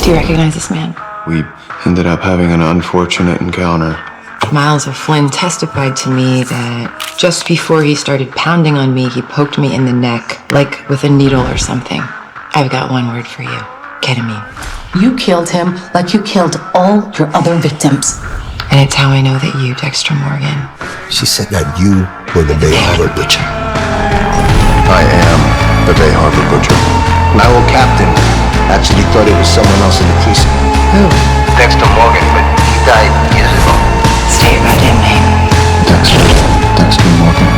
Do you recognize this man? We ended up having an unfortunate encounter. Miles O'Flynn testified to me that just before he started pounding on me, he poked me in the neck, like with a needle or something. I've got one word for you: ketamine. You killed him like you killed all your other victims. And it's how I know that you, Dexter Morgan. She said that you were the Bay Harbor Butcher. I am the Bay Harbor Butcher. My old captain actually thought it was someone else in the precinct. Who? Dexter Morgan, but he died years ago. State your goddamn name. Dexter Morgan.